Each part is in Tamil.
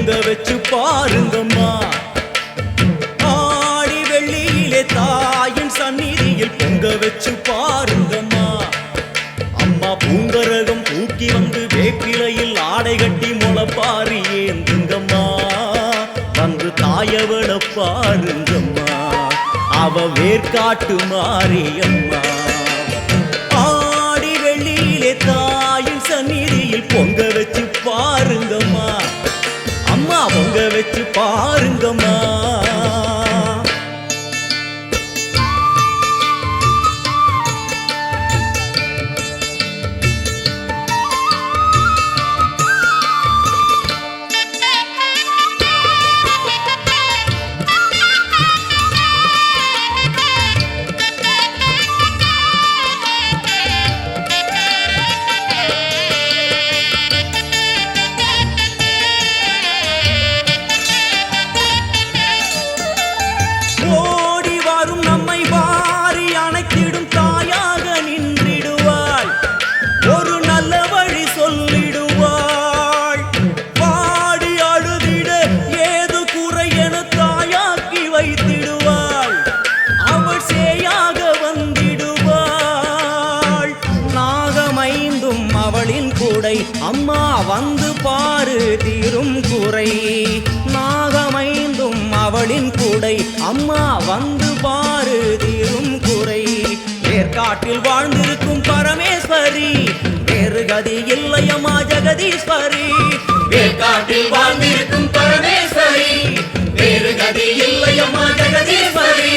பொங்க வச்சு பாருங்கம்மா. ஆடி வெள்ளியிலே தாயின் சந்நிதியில் பொங்க வச்சு பாருங்கம்மா. அம்மா பூங்கரகம் தூக்கி வந்து வேப்பிலையில் ஆடை கட்டி முளைப்பாரி ஏந்துங்கம்மா. வந்து தாயவள பாருங்கம்மா, அவ வேர்காட்டு மாரியம்மா. ஆடி வெள்ளியிலே தாயின் சந்நிதியில் பொங்க வச்சு பாருங்கம்மா. அம்மா பொங்க வச்சு பாருங்கம்மா. ஓடி வரும் நம்மை வாரி அணைத்திடும் தாயாக நின்றிடுவாள். ஒரு நல்ல வழி சொல்லிடுவாள். பாடி அழுதிட ஏது குறை என தாயாக்கி வைத்திடுவாள். அவள் சேயாக வந்திடுவாள். நாகமைந்தும் அவளின் கூடை, அம்மா வந்து பாரு தீரும் குறை. நாகமைந்தும் அவளின் கூடை, அம்மா வந்து பாரு தீரும் குறை. வேர்காட்டில் வாழ்ந்திருக்கும் பரமேஸ்வரி, வேறு கதி இல்லையம்மா ஜெகதீஸ்வரி. வேர்காட்டில் வாழ்ந்திருக்கும் பரமேஸ்வரி, வேறு கதி இல்லையம்மா ஜெகதீஸ்வரி.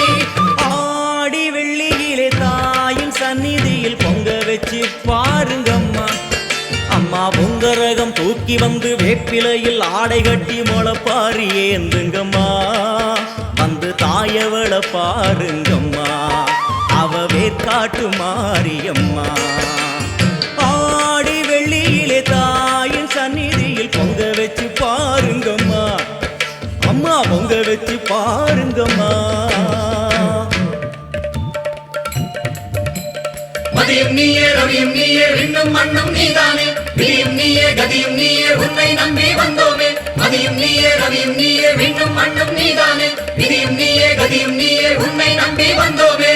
ஆடி வெள்ளியிலே தாயின் சந்நிதியில் பொங்க வச்சு பாருங்கம்மா. அம்மா பொங்கரகம் தூக்கி வந்து வேப்பிலையில் ஆடை கட்டி முளைப்பாரி ஏந்துங்கம்மா. வந்து தாயவள பாருங்கம்மா, அவ வேர்காட்டு மாரியம்மா. ஆடி வெள்ளியிலே தாயின் சந்நிதியில் பொங்க வச்சு பாருங்கம்மா. அம்மா பொங்க வச்சு பாருங்கம்மா. மதியும் நீயே ரவியும் நீயே விண்ணும் மண்ணும் நீதானே. விதியும் நீயே கதியும் நீயே உன்னை நம்பி வந்தோமே. மதியும் நீயே ரவியும் நீயே விண்ணும் மண்ணும் நீதானே. விதியும் நீயே கதியும் நீயே உன்னை நம்பி வந்தோமே.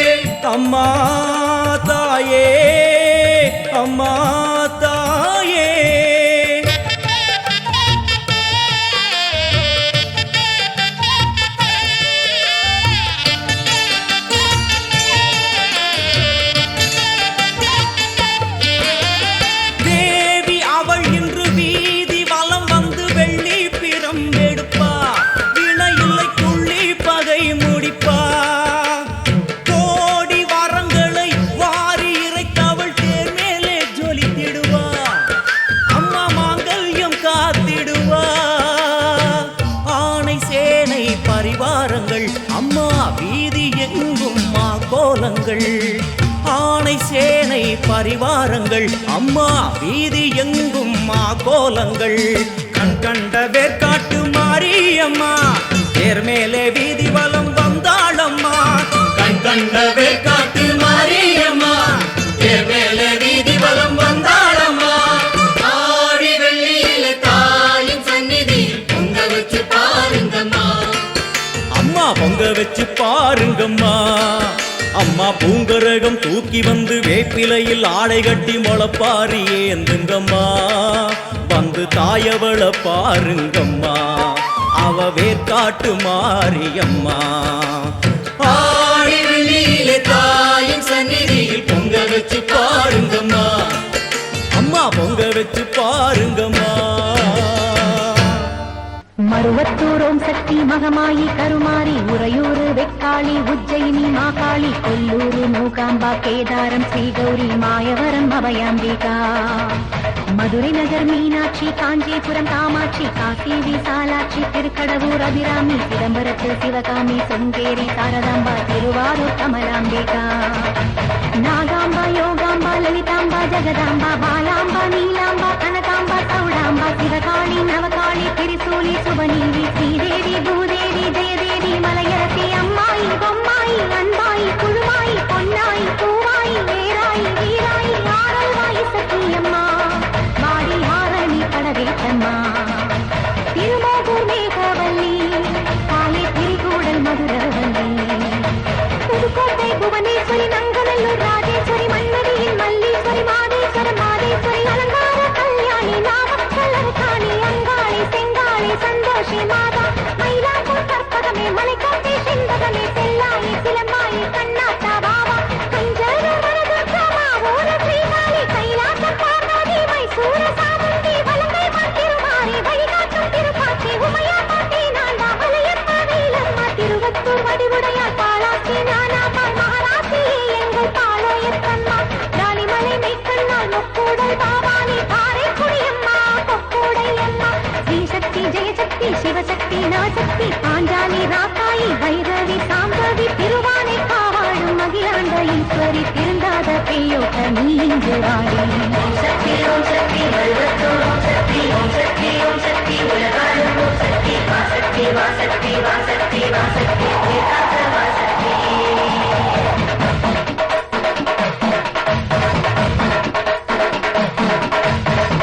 அம்மா தாயே, அம்மா தாயே, தேவி அவள் இன்று வீதி வலம் வந்து வெள்ளி பிரம்பெடுப்பா. வினையில்லை துள்ளி பகை முடிப்பா. கோடி வரங்களை வாரி இறைத்தவள் தேர் மேலே ஜொலித்திடுவா. அம்மா மாங்கல்யம் காத்திடுவா. ஆணை சேனை பரிவாரங்கள், அம்மா வீதி எங்கும் மா கோலங்கள். ஆணை சேனை பரிவாரங்கள், அம்மா வீதி எங்கும் மா கோலங்கள். கண் கண்ட வேர்காட்டு மாரியம்மா, தேர் மேலே வீதி வலம் வந்தாளம்மா. கண் கண்ட வேர்காட்டு மாரியம்மா, தேர் மேலே வீதி வலம் வந்தாளம்மா. ஆடி வெள்ளியிலே தாயின் சந்நிதியில் பொங்க வச்சு பாருங்கம்மா. அம்மா பொங்க வச்சு பாருங்கம்மா. அம்மா பூங்கரகம் தூக்கி வந்து வேப்பிலையில் ஆடை கட்டி முளைப்பாரி ஏந்துங்கம்மா. வந்து தாயவள பாருங்கம்மா, அவ வேர்காட்டு மாரியம்மா. ஆடி வெள்ளியிலே தாயின் சந்நிதியில் பொங்க வச்சு பாருங்கம்மா. அம்மா பொங்க வச்சு பாருங்கம்மா. மருவத்தூரோம் சக்தி மகமாயி கருமாரி உறையூரு வெக்காளி உஜ்ஜயினி மாகாளி கொல்லூரு மூகாம்பா கேதாரம் ஸ்ரீகௌரி மாயவரம் அபயாம்பிகா. மதுரை நகர் மீனாட்சி காஞ்சிபுரம் காமாட்சி காசி விசாலாட்சி திருக்கடவூர் அபிராமி சிதம்பரத்து சிவகாமி சுங்கேரி சாரதாம்பா திருவாரூர் கமலாம்பிகா. நாகாம்பா யோகாம்பா லலிதாம்பா ஜெகதாம்பா பாலாம்பா நீலாம்பா கனகாம்பா சௌடாம்பா சிவகாளி நவகாளி திரிசூலி சுபநீவி ஸ்ரீதேவி பூதேவி ஜெயதேவி மலையரசி அம்மாயி பொம்மாயி அன்பாயி குழுவாயி பொன்னாயி பூவாயி வேராயி வீராயி ஆரல்வாயி சத்தியம்மா வாடி ஆரணி படவேற்றம்மா. திருமோகூர் மருவத்தூர் வடிவுடையார் பாலாட்சி ஞானாபாள் மகாராசியே எங்கள் பாளையத்தம்மா ராணிமலை மெய்க்கண்ணாள் முக்கூடல் பாவானி காரைக்குடியம்மா கொக்கூடையம்மா ஸ்ரீசக்தி ஜெயசக்தி சிவசக்தி நவசக்தி பாஞ்சாலி ராக்காயி பைரவி சாம்பவி திருவானை காவாழும் அகிலாண்ட ஈஸ்வரி திருந்தாத பெய்யோட்ட நீ இங்கு வாழி ஓம் சக்தி மருவத்தூர் ஓம் சக்தி ஓம் சக்தி ஓம் சக்தி உலகாளும் ஓம் சக்தி வாசக்தி வாசக்தி வாசக்தி வாசக்தி வேதாந்த வாசக்தி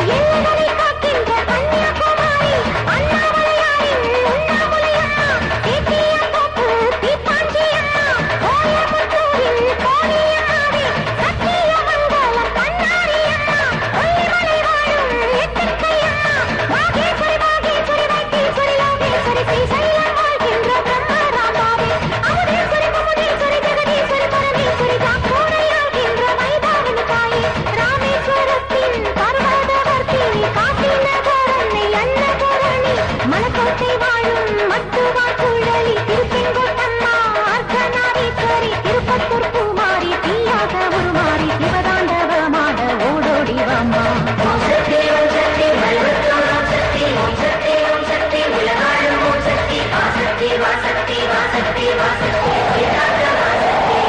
எல்லைகளை காக்கின்ற கன்னியாகுமரி அண்ணாமலையாரின் உண்ணாமுலையம்மா தேக்கியத்தோப்பு தீப்பாஞ்சியம்மா கோயம்புத்தூரில் கோடியம்மாவே சத்தியமங்கலம் பண்ணாரியம்மா கொல்லிமலை வாழும் எத்திக்கையம்மா வாகேஸ்வரி வாகேஸ்வரி வைத்தீஸ்வரி லோகேஸ்வரி ஸ்ரீசைலம் வாழ்கின்ற பிரம்மராம்பாவே அமுதேஸ்வரி முமுதேஸ்வரி ஜெகதீஸ்வரி பரமேஸ்வரி ஜாக்கூரையாகின்ற வைதாவின் தாயே ராமேஸ்வரத்தின் பர்வதவர்த்தினி காசி நகரன்னை அன்னபூரணி மலக்கோட்டை வாழும் மட்டுவார் குழலி திருச்செங்கோட்டம்மா அர்த்தநாரீஸ்வரி திருப்பத்தூர் பூமாரி தீயாக உருமாறி சிவதாண்டவமாக ஓடோடி வாம்மா ஓம் சக்தி மருவத்தூர் ஓம் சக்தி ஓம் சக்தி ஓம் சக்தி உலகாளும் ஓம் சக்தி வாசக்தி வாசக்தி வாசக்தி வாசக்தி வேதாந்த வாசக்தி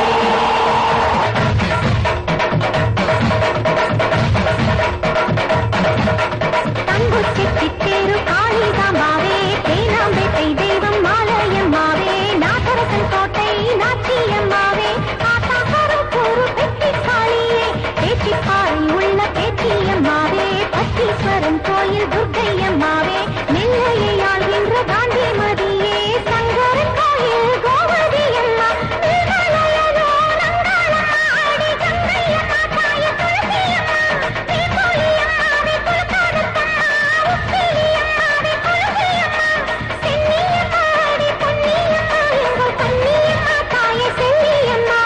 தங்குச்சி சித்தேரு காளிகாம்பாவே தேனாம்பேட்டை தெய்வம் மாலையம்மாவே நாகரசன் கோட்டை நாச்சியம்மாவே ஆத்தாக்கருப்பூரு பெட்டி காளியே பேச்சிப்பாறை உள்ள பேச்சியம்மாவே பத்தீஸ்வரன் கோயில் துர்க்கையம்மாவே நெல்லையை ஆள்கின்ற காந்திமதியே சங்கரன் கோயில் கோமதியம்மா மேகாலயனோ நங்காளம்மா ஆடி கங்கையம்மா தாய துளசியம்மா வேம்புலியம்மாவே குலகாரத்தம்மா உப்பிலியம்மாவே குலசியம்மா சென்னியம்மாடி பொன்னியம்மா எங்கள் கன்னியம்மா தாய செல்லியம்மா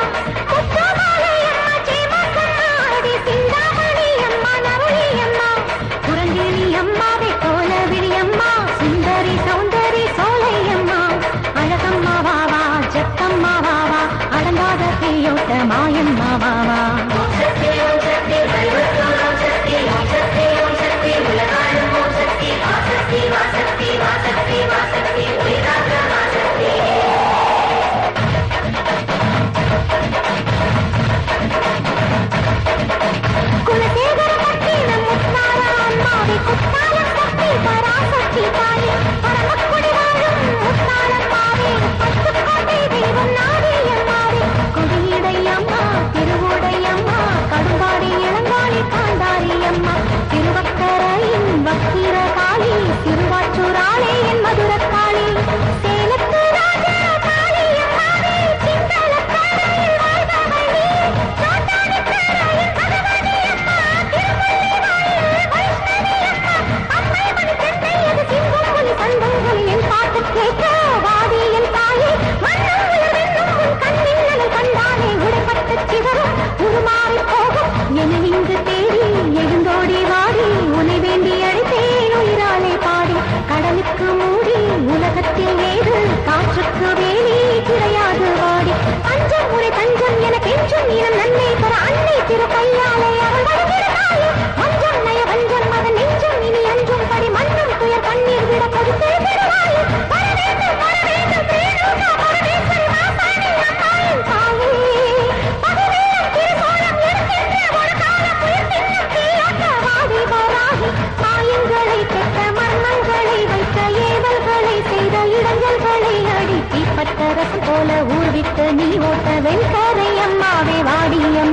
முத்துமாலையம்மா ஜெயமாசம்மா ஆடி சிந்தாமணியம்மா நருளியம்மா புரங்கிணி அம்மாவே கோலவிழியம்மா சுந்தரி சௌந்தரி சோலையம்மா அழகம்மா வாவா ஜக்கம்மா வாவா அடங்காத பெய்யோட்ட மாயம்மா வாவா ஓம் சக்தி மருவத்தூர் ஓம் சக்தி ஓம் சக்தி ஓம் சக்தி உலகாளும் ஓம் சக்தி வாசக்தி வாசக்தி வாசக்தி வாசக்தி வேதாந்த வாசக்தி குலசேகர பட்டினம் முத்தாரா அம்மாவே குத்தாலம் சக்தி பராசக்தி தாயே பரமக்குடி வாழும் முத்தாளம்மாவே பட்டுக்கோட்டை தெய்வம் நாடியம்மாவே கொடியிடையம்மா திருவுடையம்மா கடுங்காடி இளங்காளி காந்தாரியம்மா திருவக்கரையின் வக்கீர காளி திருவாச்சூராளே என் மதுரக்காளி சேலத்து ராஜா காளியம்மாவே சிங்களக்கரையில் வாழ்பவளே சோட்டானிக்கரையில் பகவதியம்மா திருமல்லிவாயில் வைஷ்ணவியம்மா அம்மை மணி சென்னையது சிங்கம் புலி சந்தங்களில் என் பாட்டு கேட்க வாடி என் தாயே மன்னம் உயர்வென்னும் உன் கண்ணின்னலை கண்டானே உடைப்பட்ட சிவரும் உருமாறி போகும் என இங்கு தேடி எழுந்தோடி வாடி உன்னை வேண்டி அழைத்தேன் உயிராலே பாடி கடலுக்கு மூடி உலகத்தில் ஏது காற்றுக்கு வேலி கிடையாது வாடி பஞ்சம் முறை தஞ்சம் என கெஞ்சும் இனம் நன்மை பெற அன்னை திரு கையாலே அவள் வருகிறாயே மஞ்சம் நய வஞ்சம் அதன் நெஞ்சம் இனி அஞ்சும் படி மன்னம் துயர் கண்ணீர் விட கொடுத்தே பெறுவாயே வரவேண்டும் வரவேண்டும் ரேணுகா பரமேஸ்வரி மாசாணி அம்மாயின் தாயே பகுவேலம் திருசோழம் எடுக்கின்ற ஒரு காலம் உயிர் தின்னும் தீயாட்ட வாடி வராகி மாயங்களை பெற்ற மர்மங்களை வைத்த ஏவல்களை செய்த இடைஞ்சல்களை அடி தீப்பட்ட ரசம் போல ஊர்விட்டு நீ ஓட்ட வெண்கரை அம்மாவே வாடியம்